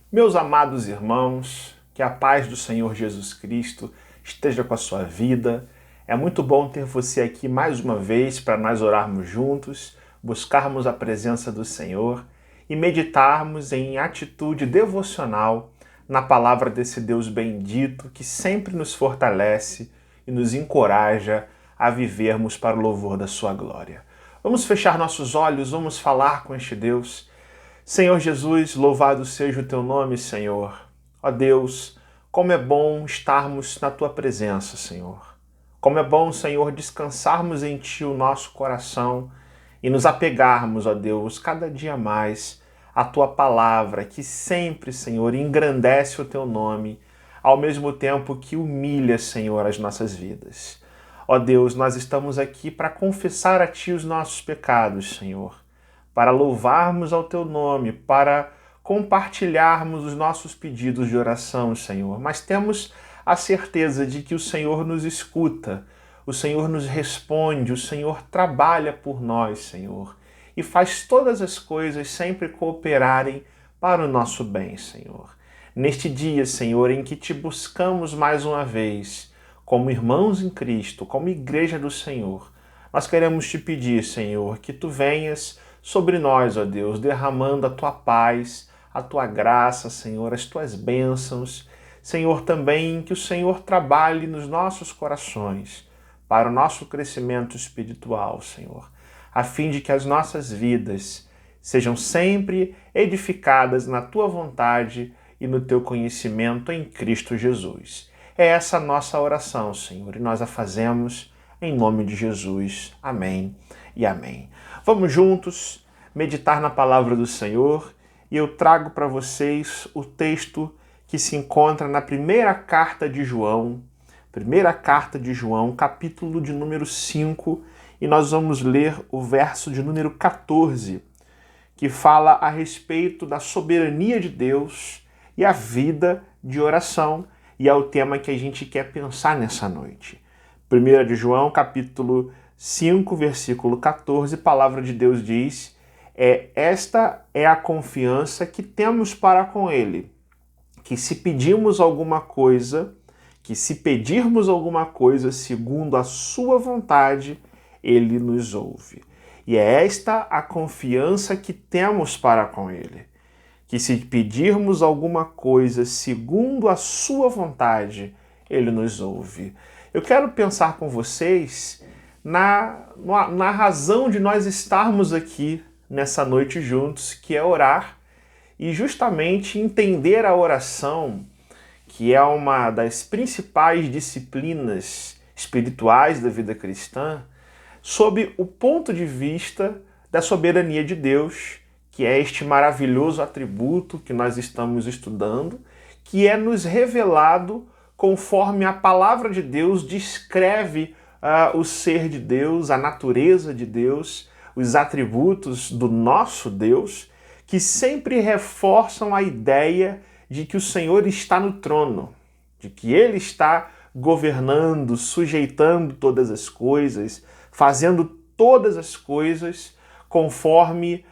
Meus amados irmãos, que a paz do Senhor Jesus Cristo esteja com a sua vida. É muito bom ter você aqui mais uma vez para nós orarmos juntos, buscarmos a presença do Senhor e meditarmos em atitude devocional na palavra desse Deus bendito que sempre nos fortalece e nos encoraja a vivermos para o louvor da sua glória. Vamos fechar nossos olhos, vamos falar com este Deus. Senhor Jesus, louvado seja o teu nome, Senhor. Ó Deus, como é bom estarmos na tua presença, Senhor. Como é bom, Senhor, descansarmos em ti o nosso coração e nos apegarmos, ó Deus, cada dia mais à tua palavra, que sempre, Senhor, engrandece o teu nome, ao mesmo tempo que humilha, Senhor, as nossas vidas. Ó Deus, nós estamos aqui para confessar a ti os nossos pecados, Senhor, para louvarmos ao teu nome, para compartilharmos os nossos pedidos de oração, Senhor. Mas temos a certeza de que o Senhor nos escuta, o Senhor nos responde, o Senhor trabalha por nós, Senhor, e faz todas as coisas sempre cooperarem para o nosso bem, Senhor. Neste dia, Senhor, em que te buscamos mais uma vez, como irmãos em Cristo, como igreja do Senhor, nós queremos te pedir, Senhor, que tu venhas sobre nós, ó Deus, derramando a tua paz, a tua graça, Senhor, as tuas bênçãos. Senhor, também que o Senhor trabalhe nos nossos corações para o nosso crescimento espiritual, Senhor, a fim de que as nossas vidas sejam sempre edificadas na tua vontade e no teu conhecimento em Cristo Jesus. É essa a nossa oração, Senhor, e nós a fazemos em nome de Jesus. Amém e amém. Vamos juntos meditar na palavra do Senhor e eu trago para vocês o texto que se encontra na primeira carta de João, capítulo de número 5, e nós vamos ler o verso de número 14, que fala a respeito da soberania de Deus e a vida de oração, e é o tema que a gente quer pensar nessa noite. 1 de João, capítulo 5, versículo 14, a palavra de Deus diz: esta é a confiança que temos para com Ele, que se pedirmos alguma coisa segundo a sua vontade, Ele nos ouve. E é esta a confiança que temos para com Ele, que se pedirmos alguma coisa segundo a sua vontade, Ele nos ouve. Eu quero pensar com vocês na razão de nós estarmos aqui nessa noite juntos, que é orar, e justamente entender a oração, que é uma das principais disciplinas espirituais da vida cristã, sob o ponto de vista da soberania de Deus, que é este maravilhoso atributo que nós estamos estudando, que é nos revelado conforme a palavra de Deus descreve o ser de Deus, a natureza de Deus, os atributos do nosso Deus, que sempre reforçam a ideia de que o Senhor está no trono, de que Ele está governando, sujeitando todas as coisas, fazendo todas as coisas conforme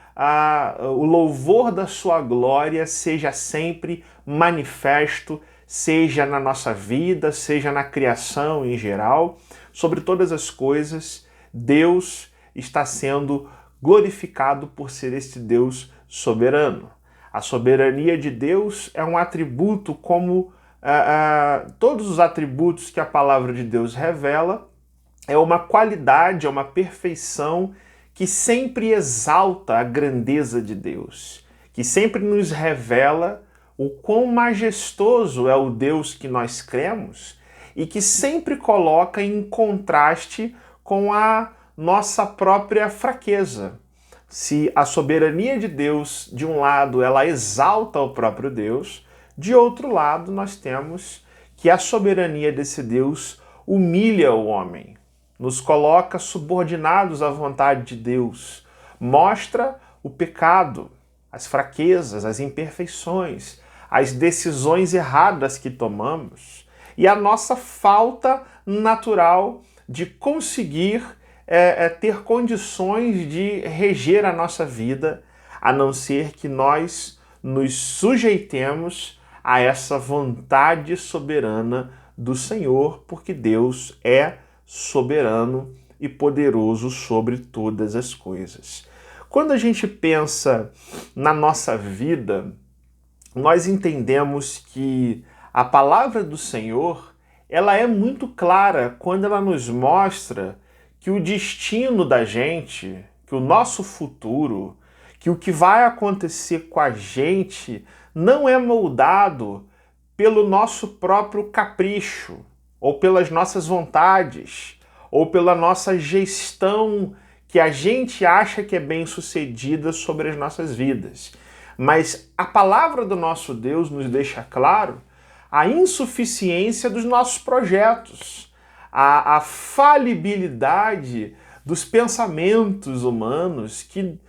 o louvor da sua glória seja sempre manifesto, seja na nossa vida, seja na criação em geral. Sobre todas as coisas, Deus está sendo glorificado por ser este Deus soberano. A soberania de Deus é um atributo como todos os atributos que a palavra de Deus revela, é uma qualidade, é uma perfeição que sempre exalta a grandeza de Deus, que sempre nos revela o quão majestoso é o Deus que nós cremos e que sempre coloca em contraste com a nossa própria fraqueza. Se a soberania de Deus, de um lado, ela exalta o próprio Deus, de outro lado, nós temos que a soberania desse Deus humilha o homem, nos coloca subordinados à vontade de Deus, mostra o pecado, as fraquezas, as imperfeições, as decisões erradas que tomamos e a nossa falta natural de conseguir ter condições de reger a nossa vida, a não ser que nós nos sujeitemos a essa vontade soberana do Senhor, porque Deus é soberano e poderoso sobre todas as coisas. Quando a gente pensa na nossa vida, nós entendemos que a palavra do Senhor, ela é muito clara quando ela nos mostra que o destino da gente, que o nosso futuro, que o que vai acontecer com a gente não é moldado pelo nosso próprio capricho, ou pelas nossas vontades, ou pela nossa gestão que a gente acha que é bem-sucedida sobre as nossas vidas. Mas a palavra do nosso Deus nos deixa claro a insuficiência dos nossos projetos, a falibilidade dos pensamentos humanos que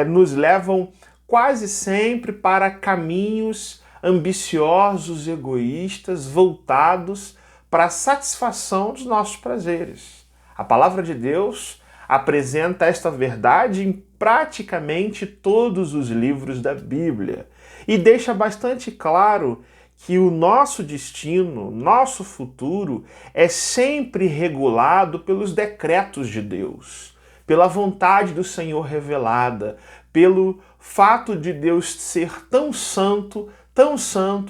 nos levam quase sempre para caminhos ambiciosos, egoístas, voltados para a satisfação dos nossos prazeres. A palavra de Deus apresenta esta verdade em praticamente todos os livros da Bíblia e deixa bastante claro que o nosso destino, nosso futuro, é sempre regulado pelos decretos de Deus, pela vontade do Senhor revelada, pelo fato de Deus ser tão santo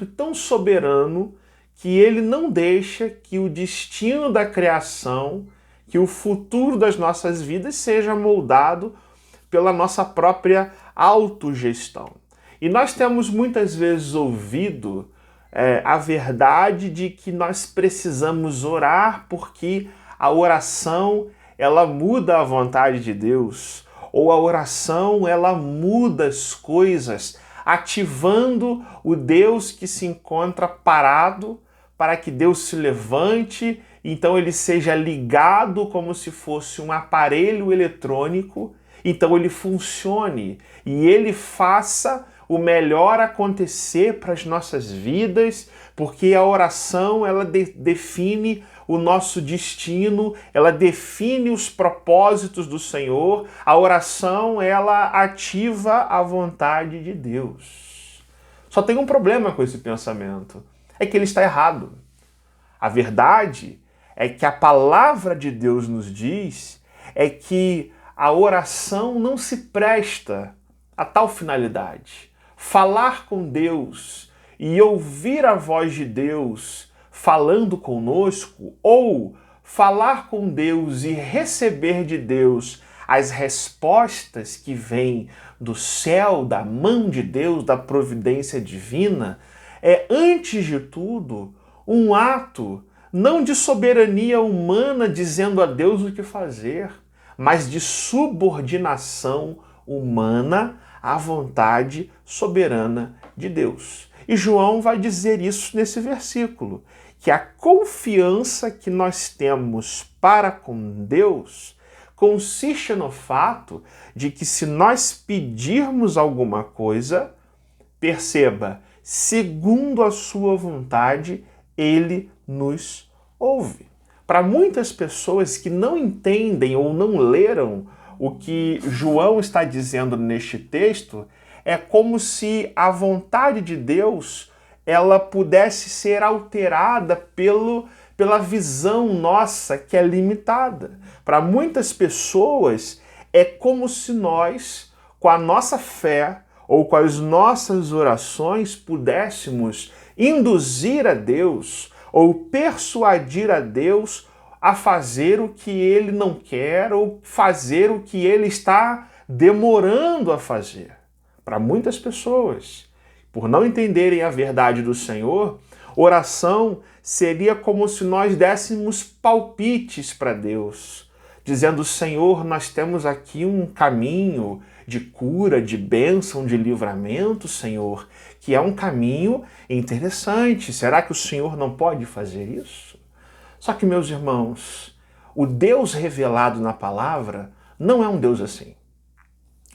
e tão soberano, que ele não deixa que o destino da criação, que o futuro das nossas vidas seja moldado pela nossa própria autogestão. E nós temos muitas vezes ouvido a verdade de que nós precisamos orar porque a oração ela muda a vontade de Deus, ou a oração ela muda as coisas, ativando o Deus que se encontra parado para que Deus se levante, então ele seja ligado como se fosse um aparelho eletrônico, então ele funcione e ele faça o melhor acontecer para as nossas vidas, porque a oração ela define o nosso destino, ela define os propósitos do Senhor, a oração ela ativa a vontade de Deus. Só tem um problema com esse pensamento, é que ele está errado. A verdade é que a palavra de Deus nos diz é que a oração não se presta a tal finalidade. Falar com Deus e ouvir a voz de Deus falando conosco, ou falar com Deus e receber de Deus as respostas que vêm do céu, da mão de Deus, da providência divina, é, antes de tudo, um ato não de soberania humana dizendo a Deus o que fazer, mas de subordinação humana à vontade soberana de Deus. E João vai dizer isso nesse versículo, que a confiança que nós temos para com Deus consiste no fato de que se nós pedirmos alguma coisa, perceba, segundo a sua vontade, ele nos ouve. Para muitas pessoas que não entendem ou não leram o que João está dizendo neste texto, é como se a vontade de Deus ela pudesse ser alterada pela visão nossa que é limitada. Para muitas pessoas é como se nós, com a nossa fé ou com as nossas orações, pudéssemos induzir a Deus ou persuadir a Deus a fazer o que ele não quer ou fazer o que ele está demorando a fazer. Para muitas pessoas, por não entenderem a verdade do Senhor, oração seria como se nós dessemos palpites para Deus, dizendo: Senhor, nós temos aqui um caminho de cura, de bênção, de livramento, Senhor, que é um caminho interessante. Será que o Senhor não pode fazer isso? Só que, meus irmãos, o Deus revelado na palavra não é um Deus assim.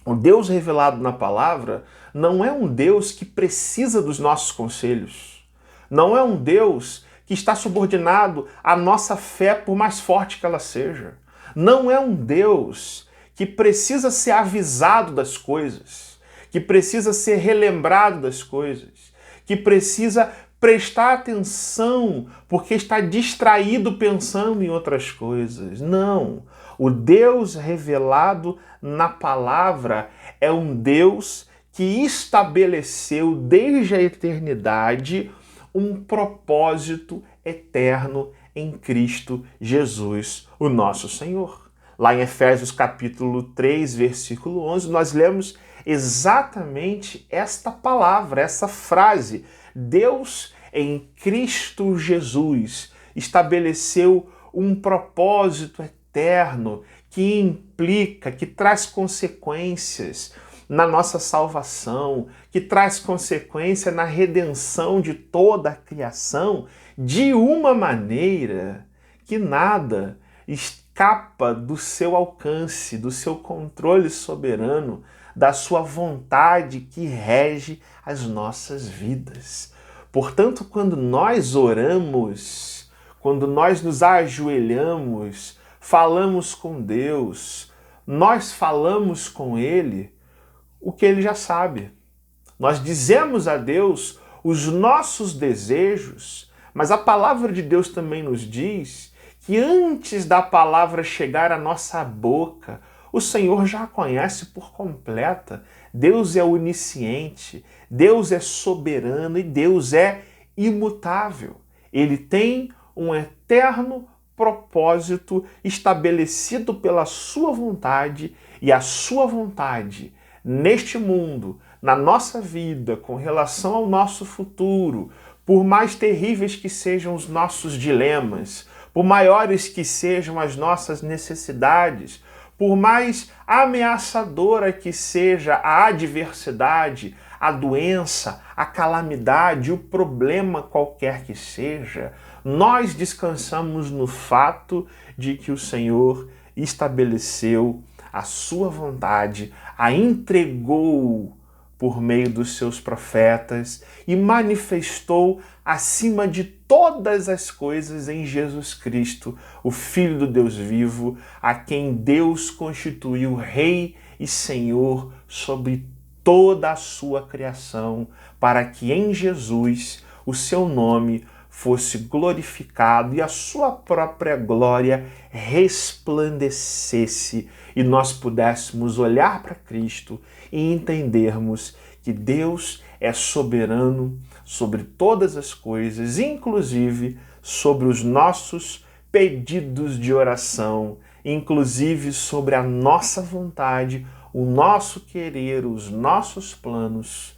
O Deus revelado na palavra não é um Deus que precisa dos nossos conselhos. Não é um Deus que está subordinado à nossa fé, por mais forte que ela seja. Não é um Deus que precisa ser avisado das coisas, que precisa ser relembrado das coisas, que precisa prestar atenção porque está distraído pensando em outras coisas. Não. O Deus revelado na palavra é um Deus que estabeleceu desde a eternidade um propósito eterno em Cristo Jesus, o nosso Senhor. Lá em Efésios capítulo 3, versículo 11, nós lemos exatamente esta palavra, essa frase. Deus em Cristo Jesus estabeleceu um propósito eterno que implica, que traz consequências na nossa salvação, que traz consequência na redenção de toda a criação, de uma maneira que nada escapa do seu alcance, do seu controle soberano, da sua vontade que rege as nossas vidas. Portanto, quando nós oramos, quando nós nos ajoelhamos, falamos com Deus, nós falamos com Ele o que Ele já sabe. Nós dizemos a Deus os nossos desejos, mas a palavra de Deus também nos diz que antes da palavra chegar à nossa boca, o Senhor já a conhece por completa. Deus é onisciente, Deus é soberano e Deus é imutável. Ele tem um eterno propósito estabelecido pela sua vontade, e a sua vontade neste mundo, na nossa vida, com relação ao nosso futuro, por mais terríveis que sejam os nossos dilemas, por maiores que sejam as nossas necessidades, por mais ameaçadora que seja a adversidade, a doença, a calamidade, o problema qualquer que seja, nós descansamos no fato de que o Senhor estabeleceu a sua vontade, a entregou por meio dos seus profetas e manifestou acima de todas as coisas em Jesus Cristo, o Filho do Deus vivo, a quem Deus constituiu Rei e Senhor sobre toda a sua criação, para que em Jesus o seu nome fosse glorificado e a sua própria glória resplandecesse e nós pudéssemos olhar para Cristo e entendermos que Deus é soberano sobre todas as coisas, inclusive sobre os nossos pedidos de oração, inclusive sobre a nossa vontade, o nosso querer, os nossos planos.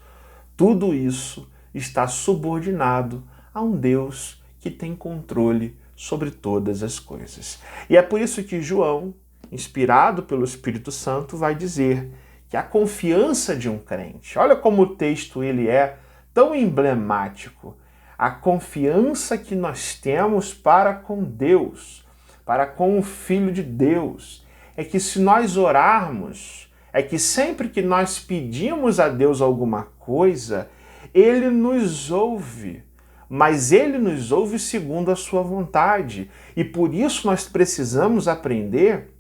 Tudo isso está subordinado a um Deus que tem controle sobre todas as coisas. E é por isso que João, inspirado pelo Espírito Santo, vai dizer que a confiança de um crente, olha como o texto ele é tão emblemático, a confiança que nós temos para com Deus, para com o Filho de Deus, é que se nós orarmos, é que sempre que nós pedimos a Deus alguma coisa, Ele nos ouve, mas Ele nos ouve segundo a sua vontade. E por isso nós precisamos aprender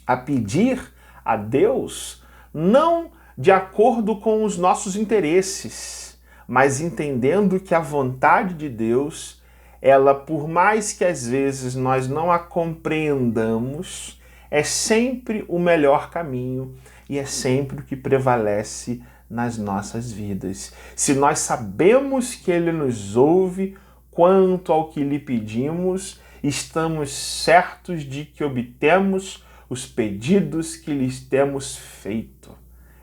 a pedir a Deus não de acordo com os nossos interesses, mas entendendo que a vontade de Deus, ela, por mais que às vezes nós não a compreendamos, é sempre o melhor caminho e é sempre o que prevalece nas nossas vidas. Se nós sabemos que Ele nos ouve quanto ao que lhe pedimos, estamos certos de que obtemos os pedidos que lhes temos feito.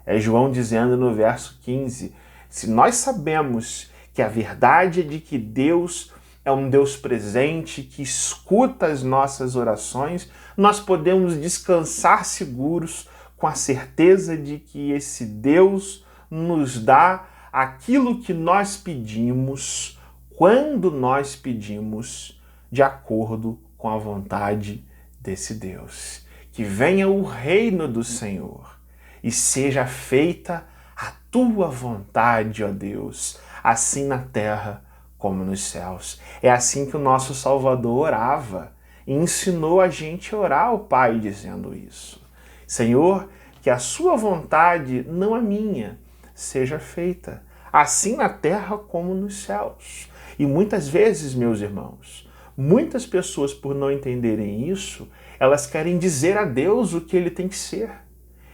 É João dizendo no verso 15, se nós sabemos que a verdade é de que Deus é um Deus presente, que escuta as nossas orações, nós podemos descansar seguros com a certeza de que esse Deus nos dá aquilo que nós pedimos, quando nós pedimos, de acordo com a vontade desse Deus. Que venha o reino do Senhor e seja feita a tua vontade, ó Deus, assim na terra como nos céus. É assim que o nosso Salvador orava e ensinou a gente a orar ao Pai dizendo isso. Senhor, que a sua vontade, não a minha, seja feita, assim na terra como nos céus. E muitas vezes, meus irmãos, muitas pessoas, por não entenderem isso, elas querem dizer a Deus o que ele tem que ser.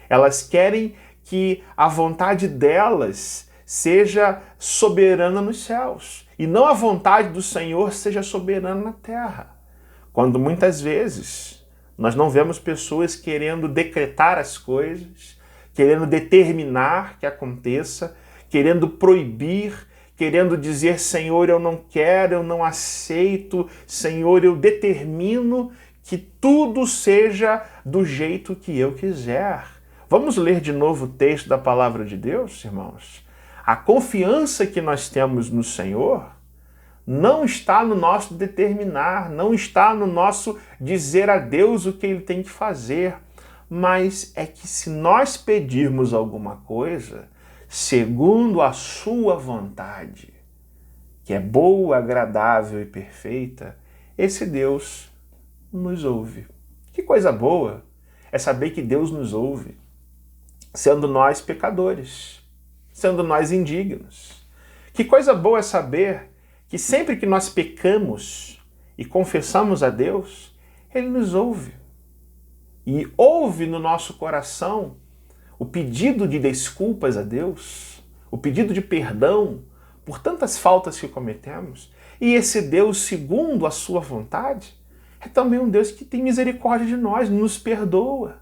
Elas querem que a vontade delas seja soberana nos céus e não a vontade do Senhor seja soberana na terra. Quando muitas vezes nós não vemos pessoas querendo decretar as coisas, querendo determinar que aconteça, querendo proibir, querendo dizer, Senhor, eu não quero, eu não aceito, Senhor, eu determino que tudo seja do jeito que eu quiser. Vamos ler de novo o texto da palavra de Deus, irmãos? A confiança que nós temos no Senhor não está no nosso determinar, não está no nosso dizer a Deus o que ele tem que fazer, mas é que se nós pedirmos alguma coisa, segundo a sua vontade, que é boa, agradável e perfeita, esse Deus nos ouve. Que coisa boa é saber que Deus nos ouve, sendo nós pecadores, sendo nós indignos. Que coisa boa é saber que sempre que nós pecamos e confessamos a Deus, Ele nos ouve. E ouve no nosso coração o pedido de desculpas a Deus, o pedido de perdão por tantas faltas que cometemos. E esse Deus, segundo a sua vontade, é também um Deus que tem misericórdia de nós, nos perdoa,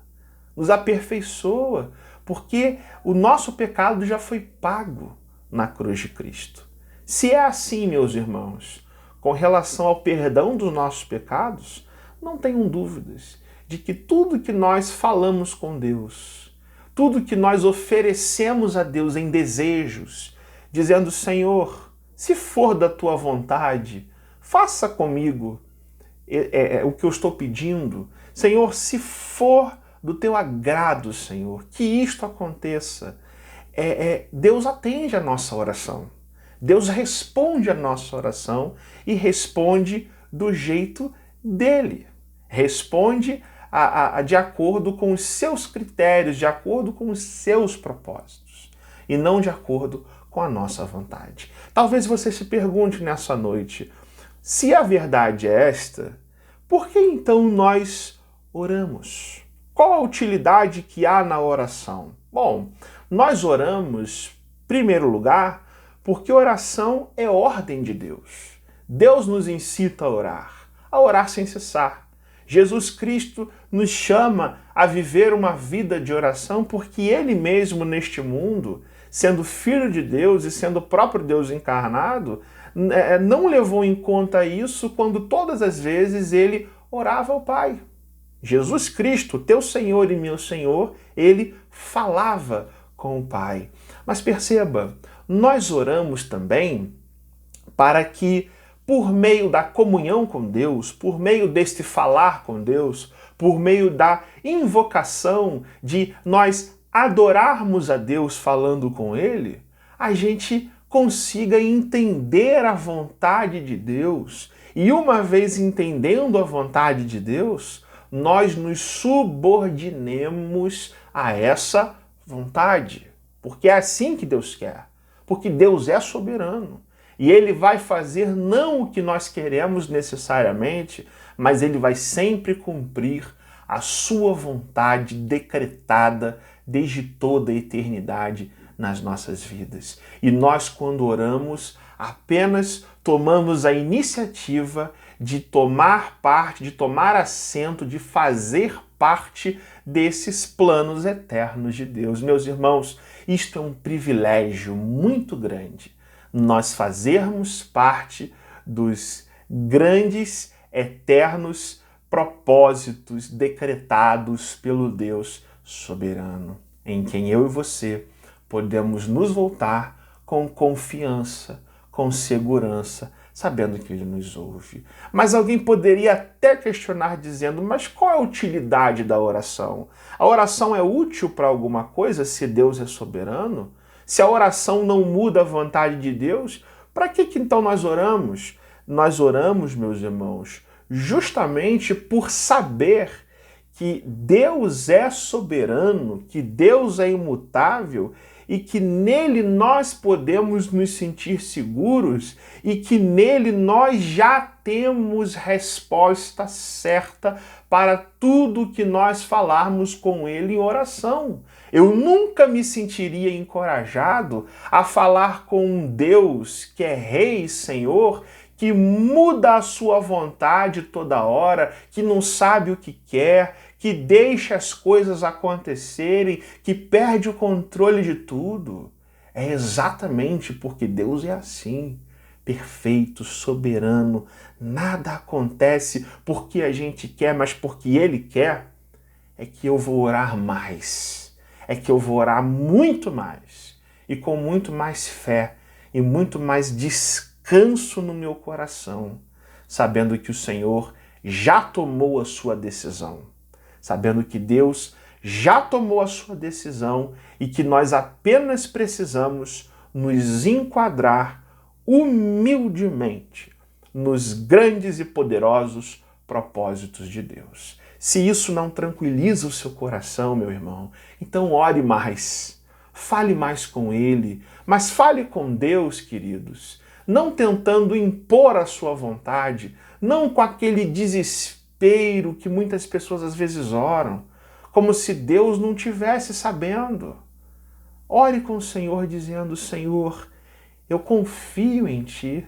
nos aperfeiçoa, porque o nosso pecado já foi pago na cruz de Cristo. Se é assim, meus irmãos, com relação ao perdão dos nossos pecados, não tenham dúvidas de que tudo que nós falamos com Deus, tudo que nós oferecemos a Deus em desejos, dizendo, Senhor, se for da tua vontade, faça comigo o que eu estou pedindo. Senhor, se for do teu agrado, Senhor, que isto aconteça. Deus atende a nossa oração. Deus responde a nossa oração e responde do jeito dele. Responde de acordo com os seus critérios, de acordo com os seus propósitos, e não de acordo com a nossa vontade. Talvez você se pergunte nessa noite, se a verdade é esta, por que então nós oramos? Qual a utilidade que há na oração? Bom, nós oramos, em primeiro lugar, porque oração é ordem de Deus. Deus nos incita a orar sem cessar. Jesus Cristo nos chama a viver uma vida de oração porque Ele mesmo neste mundo, sendo Filho de Deus e sendo o próprio Deus encarnado, não levou em conta isso quando todas as vezes Ele orava ao Pai. Jesus Cristo, teu Senhor e meu Senhor, Ele falava com o Pai. Mas perceba, nós oramos também para que, por meio da comunhão com Deus, por meio deste falar com Deus, por meio da invocação de nós adorarmos a Deus falando com Ele, a gente consiga entender a vontade de Deus. E uma vez entendendo a vontade de Deus, nós nos subordinemos a essa vontade. Porque é assim que Deus quer. Porque Deus é soberano. E Ele vai fazer não o que nós queremos necessariamente, mas Ele vai sempre cumprir a sua vontade decretada desde toda a eternidade nas nossas vidas. E nós, quando oramos, apenas tomamos a iniciativa de tomar parte, de tomar assento, de fazer parte desses planos eternos de Deus. Meus irmãos, isto é um privilégio muito grande, nós fazermos parte dos grandes, eternos propósitos decretados pelo Deus soberano, em quem eu e você podemos nos voltar com confiança, com segurança, sabendo que Ele nos ouve. Mas alguém poderia até questionar dizendo, mas qual é a utilidade da oração? A oração é útil para alguma coisa se Deus é soberano? Se a oração não muda a vontade de Deus, para que então nós oramos? Nós oramos, meus irmãos, justamente por saber que Deus é soberano, que Deus é imutável e que nele nós podemos nos sentir seguros e que nele nós já temos resposta certa para tudo que nós falarmos com ele em oração. Eu nunca me sentiria encorajado a falar com um Deus que é Rei e Senhor, que muda a sua vontade toda hora, que não sabe o que quer, que deixa as coisas acontecerem, que perde o controle de tudo. É exatamente porque Deus é assim, perfeito, soberano, nada acontece porque a gente quer, mas porque Ele quer, é que eu vou orar mais, é que eu vou orar muito mais, e com muito mais fé, e muito mais descanso no meu coração, sabendo que o Senhor já tomou a sua decisão, sabendo que Deus já tomou a sua decisão e que nós apenas precisamos nos enquadrar humildemente nos grandes e poderosos propósitos de Deus. Se isso não tranquiliza o seu coração, meu irmão, então ore mais, fale mais com Ele, mas fale com Deus, queridos, não tentando impor a sua vontade, não com aquele desespero que muitas pessoas às vezes oram, como se Deus não tivesse sabendo. Ore com o Senhor dizendo: Senhor, eu confio em Ti.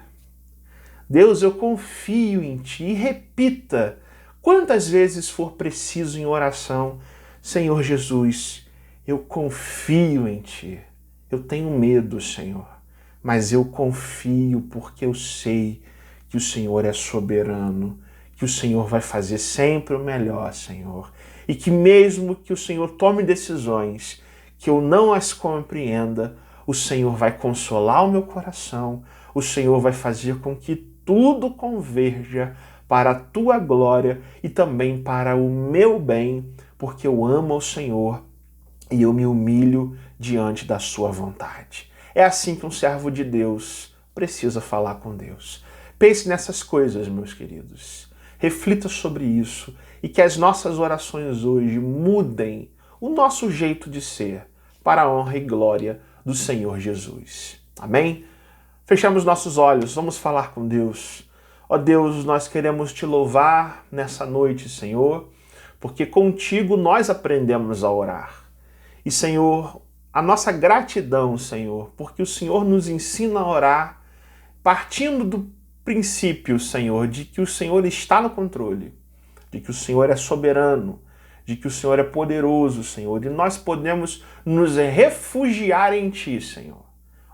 Deus, eu confio em Ti. E repita quantas vezes for preciso em oração: Senhor Jesus, eu confio em Ti. Eu tenho medo, Senhor, mas eu confio porque eu sei que o Senhor é soberano, que o Senhor vai fazer sempre o melhor, Senhor. E que mesmo que o Senhor tome decisões que eu não as compreenda, o Senhor vai consolar o meu coração, o Senhor vai fazer com que tudo converja para a Tua glória e também para o meu bem, porque eu amo ao Senhor e eu me humilho diante da Sua vontade. É assim que um servo de Deus precisa falar com Deus. Pense nessas coisas, meus queridos. Reflita sobre isso e que as nossas orações hoje mudem o nosso jeito de ser para a honra e glória do Senhor Jesus. Amém? Fechamos nossos olhos, vamos falar com Deus. Ó Deus, nós queremos Te louvar nessa noite, Senhor, porque contigo nós aprendemos a orar. E, Senhor, a nossa gratidão, Senhor, porque o Senhor nos ensina a orar partindo do princípio, Senhor, de que o Senhor está no controle, de que o Senhor é soberano, de que o Senhor é poderoso, Senhor, e nós podemos nos refugiar em Ti, Senhor.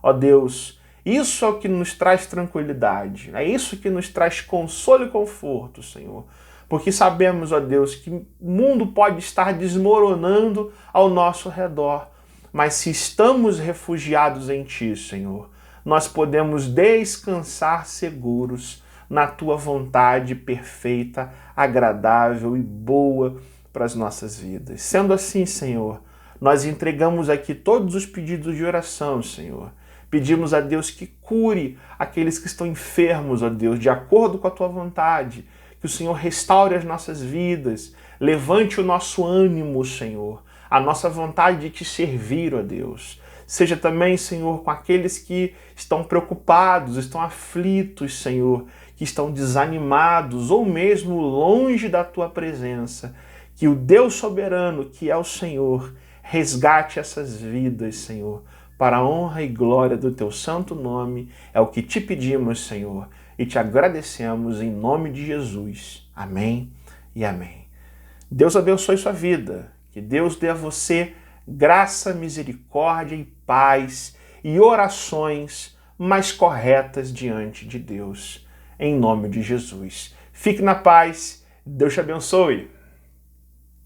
Ó Deus, isso é o que nos traz tranquilidade, é isso que nos traz consolo e conforto, Senhor, porque sabemos, ó Deus, que o mundo pode estar desmoronando ao nosso redor, mas se estamos refugiados em Ti, Senhor, nós podemos descansar seguros na Tua vontade perfeita, agradável e boa para as nossas vidas. Sendo assim, Senhor, nós entregamos aqui todos os pedidos de oração, Senhor. Pedimos a Deus que cure aqueles que estão enfermos, ó Deus, de acordo com a Tua vontade. Que o Senhor restaure as nossas vidas, levante o nosso ânimo, Senhor, a nossa vontade de Te servir, ó Deus. Seja também, Senhor, com aqueles que estão preocupados, estão aflitos, Senhor, que estão desanimados ou mesmo longe da Tua presença. Que o Deus soberano, que é o Senhor, resgate essas vidas, Senhor, para a honra e glória do Teu santo nome. É o que Te pedimos, Senhor, e Te agradecemos em nome de Jesus. Amém e amém. Deus abençoe sua vida. Que Deus dê a você graça, misericórdia e paz e orações mais corretas diante de Deus. Em nome de Jesus. Fique na paz. Deus te abençoe.